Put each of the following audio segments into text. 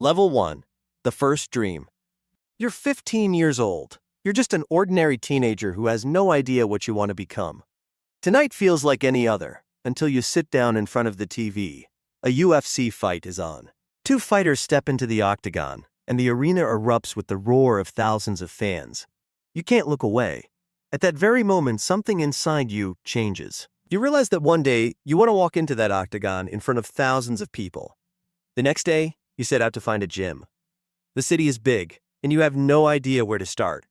Level 1. The First Dream. You're 15 years old. You're just an ordinary teenager who has no idea what you want to become. Tonight feels like any other, until you sit down in front of the TV. A UFC fight is on. Two fighters step into the octagon, and the arena erupts with the roar of thousands of fans. You can't look away. At that very moment, something inside you changes. You realize that one day, you want to walk into that octagon in front of thousands of people. The next day, you set out to find a gym. The city is big, and you have no idea where to start.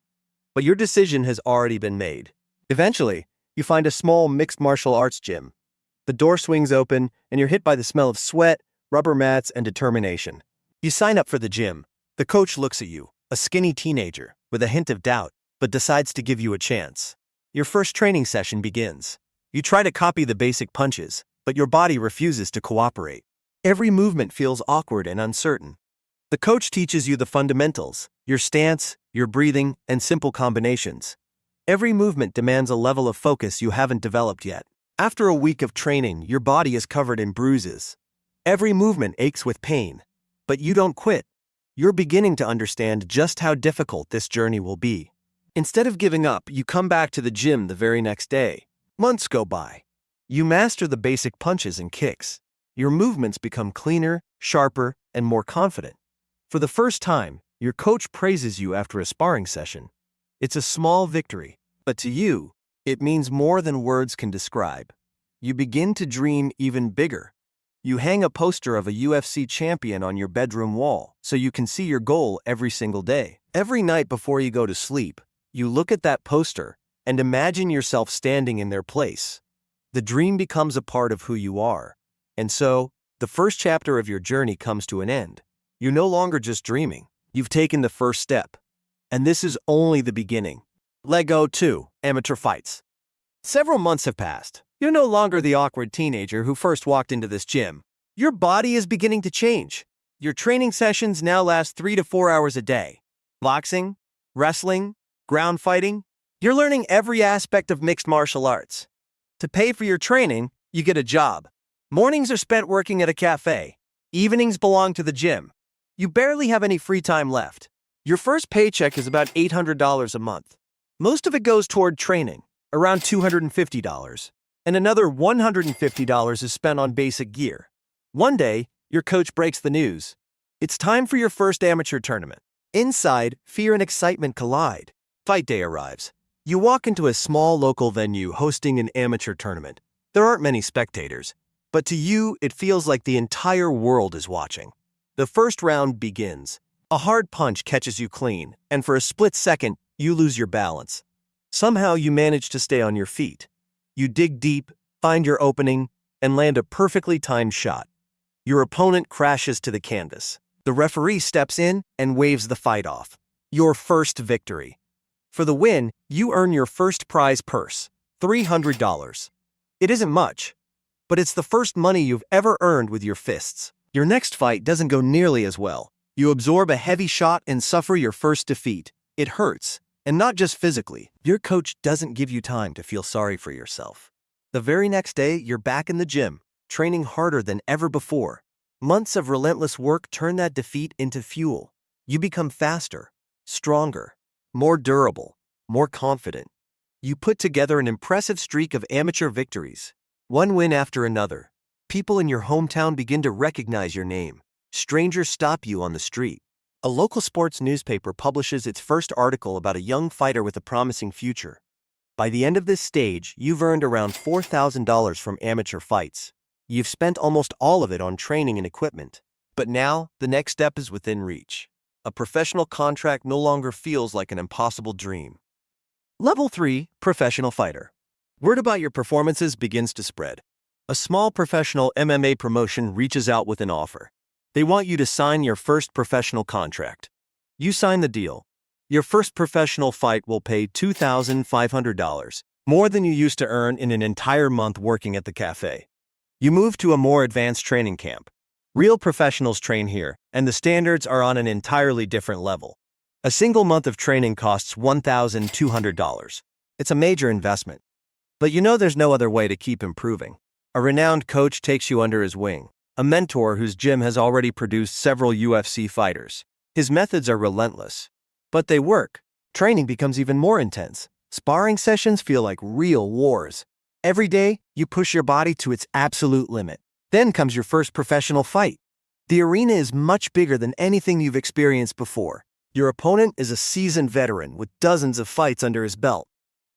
But your decision has already been made. Eventually, you find a small mixed martial arts gym. The door swings open, and you're hit by the smell of sweat, rubber mats, and determination. You sign up for the gym. The coach looks at you, a skinny teenager, with a hint of doubt, but decides to give you a chance. Your first training session begins. You try to copy the basic punches, but your body refuses to cooperate. Every movement feels awkward and uncertain. The coach teaches you the fundamentals, your stance, your breathing, and simple combinations. Every movement demands a level of focus you haven't developed yet. After a week of training, your body is covered in bruises. Every movement aches with pain. But you don't quit. You're beginning to understand just how difficult this journey will be. Instead of giving up, you come back to the gym the very next day. Months go by. You master the basic punches and kicks. Your movements become cleaner, sharper, and more confident. For the first time, your coach praises you after a sparring session. It's a small victory, but to you, it means more than words can describe. You begin to dream even bigger. You hang a poster of a UFC champion on your bedroom wall so you can see your goal every single day. Every night before you go to sleep, you look at that poster and imagine yourself standing in their place. The dream becomes a part of who you are. And so, the first chapter of your journey comes to an end. You're no longer just dreaming. You've taken the first step. And this is only the beginning. Lego 2. Amateur Fights. Several months have passed. You're no longer the awkward teenager who first walked into this gym. Your body is beginning to change. Your training sessions now last 3 to 4 hours a day. Boxing, wrestling, ground fighting. You're learning every aspect of mixed martial arts. To pay for your training, you get a job. Mornings are spent working at a cafe. Evenings belong to the gym. You barely have any free time left. Your first paycheck is about $800 a month. Most of it goes toward training, around $250, and another $150 is spent on basic gear. One day, your coach breaks the news. It's time for your first amateur tournament. Inside, fear and excitement collide. Fight day arrives. You walk into a small local venue hosting an amateur tournament. There aren't many spectators, but to you, it feels like the entire world is watching. The first round begins. A hard punch catches you clean, and for a split second, you lose your balance. Somehow you manage to stay on your feet. You dig deep, find your opening, and land a perfectly timed shot. Your opponent crashes to the canvas. The referee steps in and waves the fight off. Your first victory. For the win, you earn your first prize purse, $300. It isn't much, but it's the first money you've ever earned with your fists. Your next fight doesn't go nearly as well. You absorb a heavy shot and suffer your first defeat. It hurts, and not just physically. Your coach doesn't give you time to feel sorry for yourself. The very next day, you're back in the gym, training harder than ever before. Months of relentless work turn that defeat into fuel. You become faster, stronger, more durable, more confident. You put together an impressive streak of amateur victories, one win after another. People in your hometown begin to recognize your name. Strangers stop you on the street. A local sports newspaper publishes its first article about a young fighter with a promising future. By the end of this stage, you've earned around $4,000 from amateur fights. You've spent almost all of it on training and equipment. But now, the next step is within reach. A professional contract no longer feels like an impossible dream. Level 3. Professional Fighter. Word about your performances begins to spread. A small professional MMA promotion reaches out with an offer. They want you to sign your first professional contract. You sign the deal. Your first professional fight will pay $2,500, more than you used to earn in an entire month working at the cafe. You move to a more advanced training camp. Real professionals train here, and the standards are on an entirely different level. A single month of training costs $1,200. It's a major investment. But you know there's no other way to keep improving. A renowned coach takes you under his wing. a mentor whose gym has already produced several UFC fighters. His methods are relentless, but they work. Training becomes even more intense. Sparring sessions feel like real wars. Every day, you push your body to its absolute limit. Then comes your first professional fight. The arena is much bigger than anything you've experienced before. Your opponent is a seasoned veteran with dozens of fights under his belt.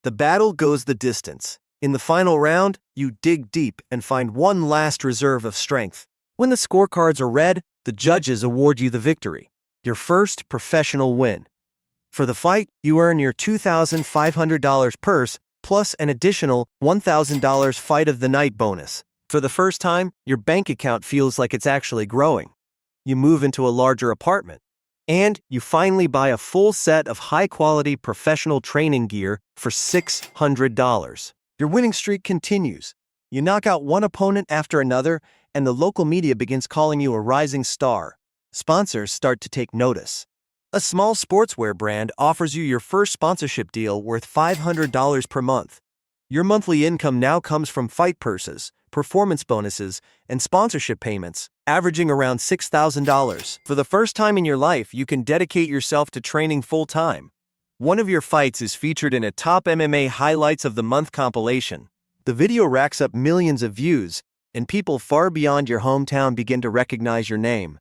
The battle goes the distance. In the final round, you dig deep and find one last reserve of strength. When the scorecards are read, the judges award you the victory, your first professional win. For the fight, you earn your $2,500 purse plus an additional $1,000 fight of the night bonus. For the first time, your bank account feels like it's actually growing. You move into a larger apartment. And you finally buy a full set of high-quality professional training gear for $600. Your winning streak continues. You knock out one opponent after another, and the local media begins calling you a rising star. Sponsors start to take notice. A small sportswear brand offers you your first sponsorship deal worth $500 per month. Your monthly income now comes from fight purses, performance bonuses, and sponsorship payments, averaging around $6,000. For the first time in your life, you can dedicate yourself to training full-time. One of your fights is featured in a top MMA Highlights of the Month compilation. The video racks up millions of views, and people far beyond your hometown begin to recognize your name.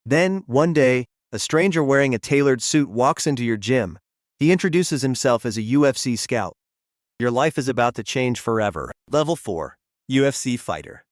Then, one day, a stranger wearing a tailored suit walks into your gym. He introduces himself as a UFC scout. Your life is about to change forever. Level 4. UFC Fighter.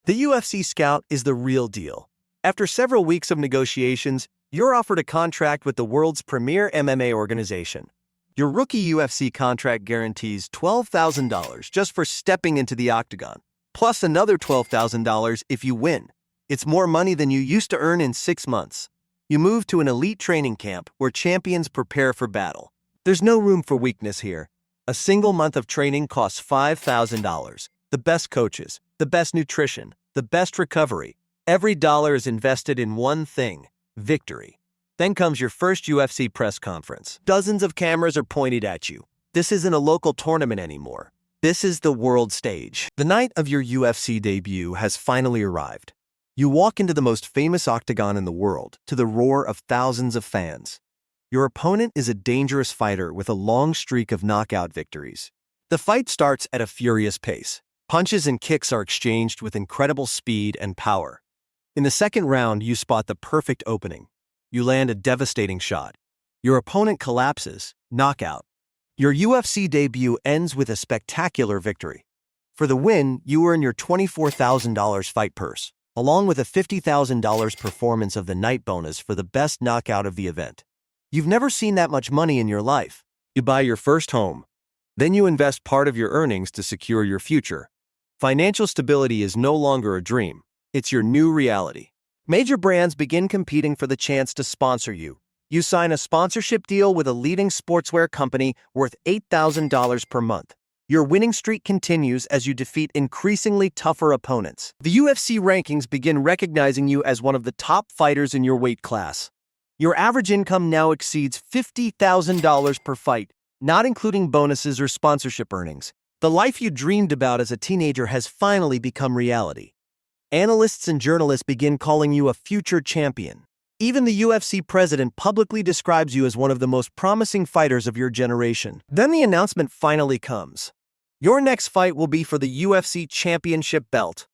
The UFC Scout is the real deal. After several weeks of negotiations, you're offered a contract with the world's premier MMA organization. Your rookie UFC contract guarantees $12,000 just for stepping into the octagon, plus another $12,000 if you win. It's more money than you used to earn in 6 months. You move to an elite training camp where champions prepare for battle. There's no room for weakness here. A single month of training costs $5,000. The best coaches, the best nutrition, the best recovery. Every dollar is invested in one thing: victory. Then comes your first UFC press conference. Dozens of cameras are pointed at you. This isn't a local tournament anymore. This is the world stage. The night of your UFC debut has finally arrived. You walk into the most famous octagon in the world, to the roar of thousands of fans. Your opponent is a dangerous fighter with a long streak of knockout victories. The fight starts at a furious pace. Punches and kicks are exchanged with incredible speed and power. In the second round, you spot the perfect opening. You land a devastating shot. Your opponent collapses, knockout. Your UFC debut ends with a spectacular victory. For the win, you earn your $24,000 fight purse, along with a $50,000 performance of the night bonus for the best knockout of the event. You've never seen that much money in your life. You buy your first home. Then you invest part of your earnings to secure your future. Financial stability is no longer a dream. It's your new reality. Major brands begin competing for the chance to sponsor you. You sign a sponsorship deal with a leading sportswear company worth $8,000 per month. Your winning streak continues as you defeat increasingly tougher opponents. The UFC rankings begin recognizing you as one of the top fighters in your weight class. Your average income now exceeds $50,000 per fight, not including bonuses or sponsorship earnings. The life you dreamed about as a teenager has finally become reality. Analysts and journalists begin calling you a future champion. Even the UFC president publicly describes you as one of the most promising fighters of your generation. Then the announcement finally comes. Your next fight will be for the UFC championship belt.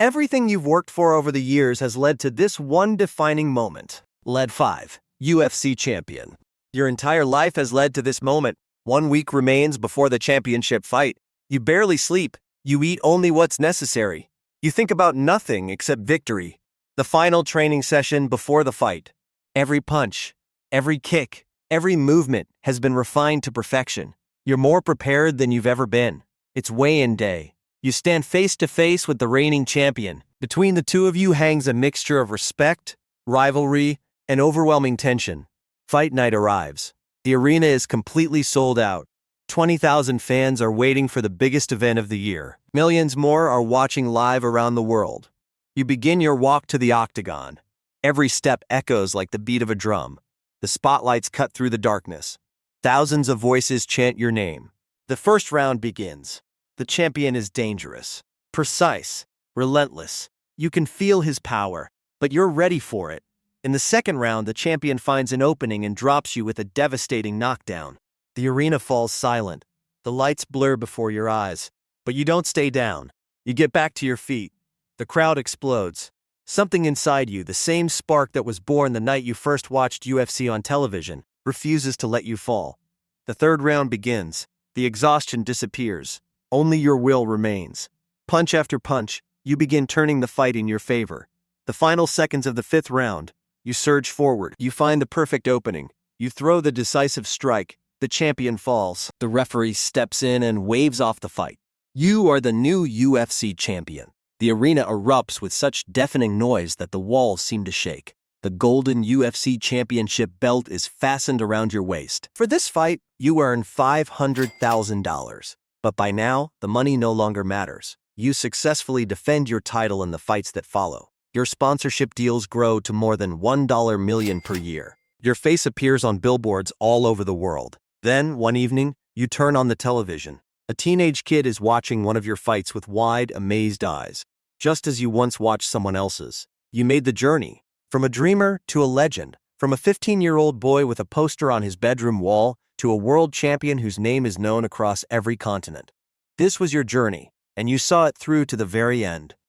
Everything you've worked for over the years has led to this one defining moment. Lead 5. UFC champion. Your entire life has led to this moment. 1 week remains before the championship fight. You barely sleep. You eat only what's necessary. You think about nothing except victory. The final training session before the fight. Every punch, every kick, every movement has been refined to perfection. You're more prepared than you've ever been. It's weigh-in day. You stand face to face with the reigning champion. Between the two of you hangs a mixture of respect, rivalry, and overwhelming tension. Fight night arrives. The arena is completely sold out. 20,000 fans are waiting for the biggest event of the year. Millions more are watching live around the world. You begin your walk to the octagon. Every step echoes like the beat of a drum. The spotlights cut through the darkness. Thousands of voices chant your name. The first round begins. The champion is dangerous, precise, relentless. You can feel his power, but you're ready for it. In the second round, the champion finds an opening and drops you with a devastating knockdown. The arena falls silent. The lights blur before your eyes, but you don't stay down. You get back to your feet. The crowd explodes. Something inside you, the same spark that was born the night you first watched UFC on television, refuses to let you fall. The third round begins. The exhaustion disappears. Only your will remains. Punch after punch, you begin turning the fight in your favor. The final seconds of the fifth round, you surge forward. You find the perfect opening. You throw the decisive strike. The champion falls. The referee steps in and waves off the fight. You are the new UFC champion. The arena erupts with such deafening noise that the walls seem to shake. The golden UFC championship belt is fastened around your waist. For this fight, you earn $500,000. But by now, the money no longer matters. You successfully defend your title in the fights that follow. Your sponsorship deals grow to more than $1 million per year. Your face appears on billboards all over the world. Then, one evening, you turn on the television. A teenage kid is watching one of your fights with wide, amazed eyes. Just as you once watched someone else's. You made the journey. From a dreamer to a legend. From a 15-year-old boy with a poster on his bedroom wall to a world champion whose name is known across every continent. This was your journey, and you saw it through to the very end.